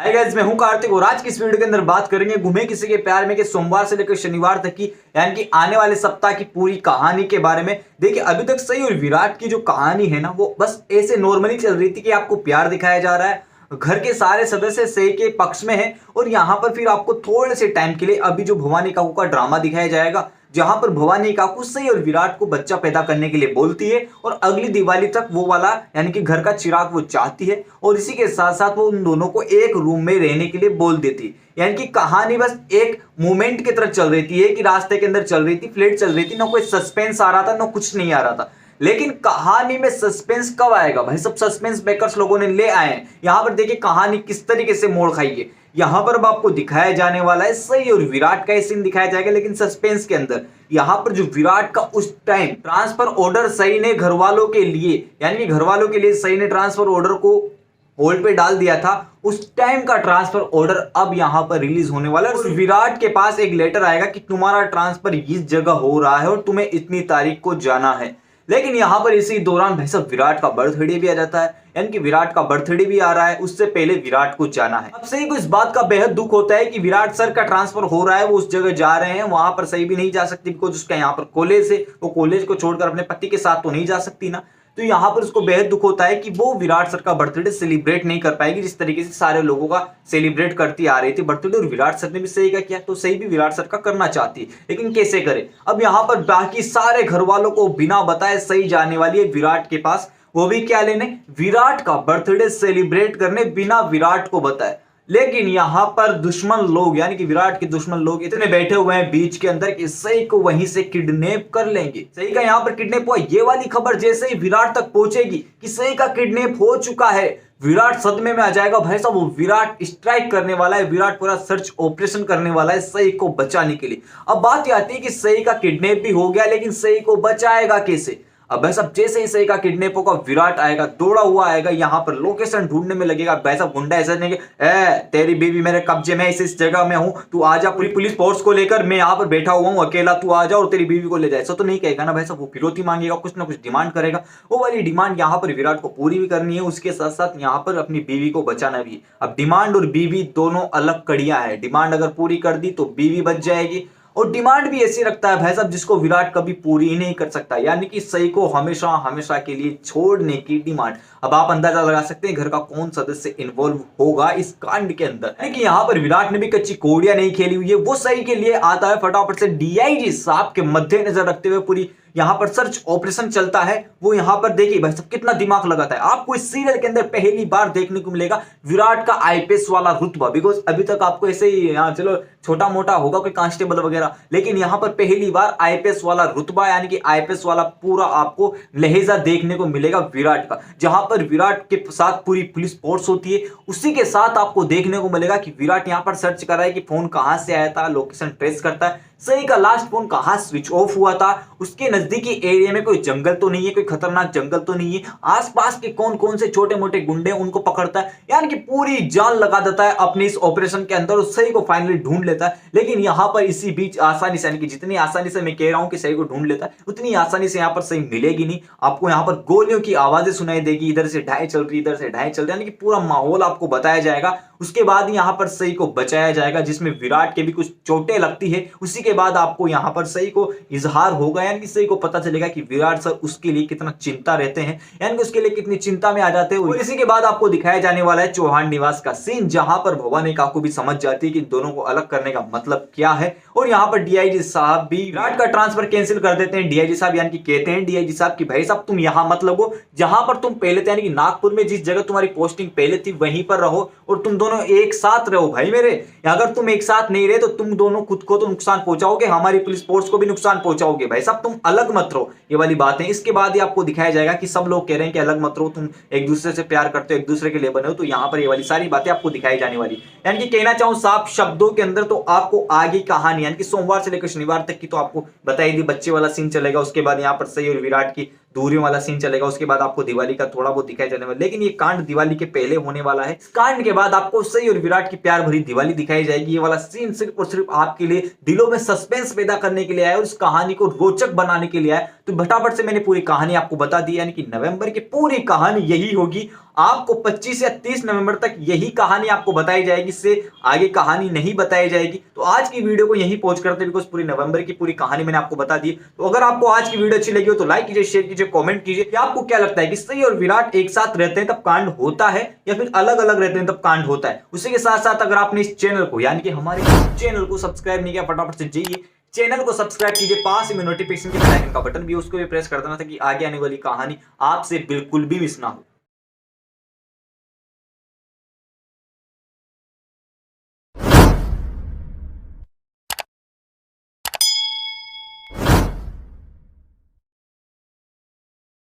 Hi guys, मैं हूं कार्तिक और आज की इस वीडियो के अंदर बात करेंगे घूमे किसी के प्यार में के सोमवार से लेकर शनिवार तक की यानी कि आने वाले सप्ताह की पूरी कहानी के बारे में। देखिए, अभी तक सही और विराट की जो कहानी है ना, वो बस ऐसे नॉर्मली चल रही थी कि आपको प्यार दिखाया जा रहा है, घर के सारे सदस्य सही के पक्ष में हैं और यहाँ पर फिर आपको थोड़े से टाइम के लिए अभी जो भवानी काकू का ड्रामा दिखाया जाएगा, जहां पर भवानी काकू सही और विराट को बच्चा पैदा करने के लिए बोलती है और अगली दिवाली तक वो वाला यानी कि घर का चिराग वो चाहती है और इसी के साथ साथ वो उन दोनों को एक रूम में रहने के लिए बोल देती है। यानी कि कहानी बस एक मूवमेंट की तरह चल रही थी, एक ही रास्ते के अंदर चल रही थी, फ्लेट चल रही थी, ना कोई सस्पेंस आ रहा था, ना कुछ नहीं आ रहा था। लेकिन कहानी में सस्पेंस कब आएगा भाई? सब सस्पेंस मेकर्स लोगों ने ले आए हैं। यहां पर देखिए कहानी किस तरीके से मोड़ खाई है। यहां पर अब आपको दिखाया जाने वाला है सही और विराट का सीन दिखाया जाएगा, लेकिन सस्पेंस के अंदर यहां पर जो विराट का उस टाइम ट्रांसफर ऑर्डर सही ने घर वालों के लिए यानी कि घर वालों के लिए सही ने ट्रांसफर ऑर्डर को होल्ड पे डाल दिया था, उस टाइम का ट्रांसफर ऑर्डर अब यहां पर रिलीज होने वाला है और विराट के पास एक लेटर आएगा कि तुम्हारा ट्रांसफर इस जगह हो रहा है और तुम्हें इतनी तारीख को जाना है। लेकिन यहां पर इसी दौरान भाई साहब विराट का बर्थडे भी आ जाता है, यानी कि विराट का बर्थडे भी आ रहा है, उससे पहले विराट को जाना है। अब सही को इस बात का बेहद दुख होता है कि विराट सर का ट्रांसफर हो रहा है, वो उस जगह जा रहे हैं, वहां पर सही भी नहीं जा सकती बिकॉज उसका यहाँ पर कॉलेज है, वो कॉलेज को छोड़कर अपने पति के साथ तो नहीं जा सकती ना। तो यहां पर उसको बेहद दुख होता है कि वो विराट सर का बर्थडे सेलिब्रेट नहीं कर पाएगी जिस तरीके से सारे लोगों का सेलिब्रेट करती आ रही थी बर्थडे। और विराट सर ने भी सही का किया, तो सही भी विराट सर का करना चाहती है, लेकिन कैसे करे? अब यहां पर बाकी सारे घर वालों को बिना बताए सही जाने वाली है विराट के पास, वो भी क्या लेने? विराट का बर्थडे सेलिब्रेट करने, बिना विराट को बताए। लेकिन यहां पर दुश्मन लोग यानी कि विराट के दुश्मन लोग इतने बैठे हुए हैं बीच के अंदर कि सही को वहीं से किडनैप कर लेंगे। सही का यहां पर किडनैप हुआ, ये वाली खबर जैसे ही विराट तक पहुंचेगी कि सही का किडनैप हो चुका है, विराट सदमे में आ जाएगा। भाई साहब, वो विराट स्ट्राइक करने वाला है, विराट पूरा सर्च ऑपरेशन करने वाला है सही को बचाने के लिए। अब बात यह आती है कि सही का किडनैप भी हो गया, लेकिन सही को बचाएगा कैसे? अब भाई साहब जैसे ही सही का किडनैप होगा, विराट आएगा, दौड़ा हुआ आएगा, यहाँ पर लोकेशन ढूंढने में लगेगा। भाई साहब गुंडा ऐसा नहीं कि तेरी बीवी मेरे कब्जे में, इस जगह में हूं, तू आ जा, पूरी पुलिस फोर्स को लेकर मैं यहाँ पर बैठा हुआ हूँ अकेला, तू आ जा और तेरी बीवी को ले जाए। ऐसा तो नहीं कहेगा ना भाई साहब, वो फिरौती मांगेगा, कुछ ना कुछ डिमांड करेगा। वो वाली डिमांड यहाँ पर विराट को पूरी भी करनी है, उसके साथ साथ यहाँ पर अपनी बीवी को बचाना भी है। अब डिमांड और बीवी दोनों अलग कड़ियां हैं। डिमांड अगर पूरी कर दी तो बीवी बच जाएगी, और डिमांड भी ऐसी रखता है भाई साहब जिसको विराट कभी पूरी ही नहीं कर सकता, यानी कि सही को हमेशा हमेशा के लिए छोड़ने की डिमांड। अब आप अंदाजा लगा सकते हैं घर का कौन सदस्य इन्वॉल्व होगा इस कांड के अंदर। यानी कि यहाँ पर विराट ने भी कच्ची कौड़ियां नहीं खेली हुई है, वो सही के लिए आता है फटाफट से डीआईजी साहब के मद्देनजर रखते हुए पूरी यहां पर सर्च ऑपरेशन चलता है। वो यहां पर देखिए भाई साहब कितना दिमाग लगाता है। आपको इस सीरियल के अंदर पहली बार देखने को मिलेगा विराट का आईपीएस वाला रुतबा, बिकॉज अभी तक आपको ऐसे ही यहाँ चलो छोटा मोटा होगा कोई कांस्टेबल वगैरह, लेकिन यहां पर पहली बार आईपीएस वाला रुतबा यानी कि आईपीएस वाला पूरा आपको लहजा देखने को मिलेगा विराट का, जहां पर विराट के साथ पूरी पुलिस फोर्स होती है। उसी के साथ आपको देखने को मिलेगा कि विराट यहां पर सर्च कर रहा है कि फोन कहां से आया था, लोकेशन ट्रेस करता है, सही का लास्ट फोन कहां स्विच ऑफ हुआ था, उसके नजदीकी एरिया में कोई जंगल तो नहीं है, कोई खतरनाक जंगल तो नहीं है, आसपास के कौन कौन से छोटे मोटे गुंडे उनको पकड़ता है, यानी कि पूरी जान लगा देता है अपने इस ऑपरेशन के अंदर और सही को फाइनली ढूंढ लेता है। लेकिन यहां पर इसी बीच आसानी से, यानी कि जितनी आसानी से मैं कह रहा हूं कि सही को ढूंढ लेता है, उतनी आसानी से यहां पर सही मिलेगी नहीं। आपको यहां पर गोलियों की आवाजें सुनाई देगी, इधर से ढाई चल रही, इधर से ढाई चल रही, यानी कि पूरा माहौल आपको बताया जाएगा। उसके बाद यहां पर सही को बचाया जाएगा, जिसमें विराट के भी कुछ चोटें लगती है। उसी के बाद आपको यहां पर सही को इजहार होगा, यानी कि सही को पता चलेगा कि विराट सर उसके लिए कितना चिंता रहते हैं, यानी कि उसके लिए कितनी चिंता में आ जाते हैं। और इसी के बाद आपको दिखाया जाने वाला है चौहान निवास का सीन, जहां पर भवानी काकू भी समझ जाती है कि दोनों को अलग करने का मतलब क्या है। और यहां पर डीआईजी साहब भी विराट का ट्रांसफर कैंसिल कर देते हैं। डीआईजी साहब यानी कि कहते हैं डीआईजी साहब कि भाई साहब तुम यहां मत लगो, जहां पर तुम पहले थे, यानी कि नागपुर में जिस जगह तुम्हारी पोस्टिंग पहले थी वहीं पर रहो और तुम दोनों एक साथ रहो भाई मेरे। अगर तुम एक साथ नहीं रहे तो तुम दोनों खुद को तो नुकसान पहुंचाओगे, हमारी पुलिस फोर्स को भी नुकसान पहुंचाओगे। भाई साहब तुम अलग मत रहो, ये वाली बात है। इसके बाद ही आपको दिखाया जाएगा कि सब लोग कह रहे हैं कि अलग मत रहो, तुम एक दूसरे से प्यार करते हो, एक दूसरे के लिए बने हो, तो यहां पर ये वाली सारी बातें आपको दिखाई जाने वाली। यानी कि कहना चाहूं साफ शब्दों के अंदर तो आपको आगे कहानी यानी कि सोमवार से लेकर शनिवार तक की तो आपको बताई दी, बच्चे वाला सीन चलेगा, उसके बाद यहाँ पर सही और विराट की दूरियों वाला सीन चलेगा, उसके बाद आपको दिवाली का थोड़ा बहुत दिखाई जाने वाला। लेकिन ये कांड दिवाली के पहले होने वाला है। इस कांड के बाद आपको सही और विराट की प्यार भरी दिवाली दिखाई जाएगी। ये वाला सीन सिर्फ और सिर्फ आपके लिए दिलों में सस्पेंस पैदा करने के लिए आया और इस कहानी को रोचक बनाने के लिए आया। तो फटाफट से मैंने पूरी कहानी आपको बता दी, यानी कि नवंबर की पूरी कहानी यही होगी। आपको 25 या 30 नवंबर तक यही कहानी आपको बताई जाएगी, इससे आगे कहानी नहीं बताई जाएगी। तो आज की वीडियो को यहीं पहुंच करते, बिकॉज पूरी नवंबर की पूरी कहानी मैंने आपको बता दी। तो अगर आपको आज की वीडियो अच्छी लगी हो तो लाइक कीजिए, शेयर कीजिए, कमेंट कीजिए कि आपको क्या लगता है कि सही और विराट एक साथ रहते हैं तब कांड होता है या फिर अलग अलग रहते हैं तब कांड होता है। उसी के साथ साथ अगर आपने इस चैनल को यानी कि हमारे चैनल को सब्सक्राइब नहीं किया, फटाफट से जाइए चैनल को सब्सक्राइब कीजिए, पास में नोटिफिकेशन के बेल आइकन का बटन भी उसको भी प्रेस कर देना ताकि आगे आने वाली कहानी आपसे बिल्कुल भी मिस ना हो।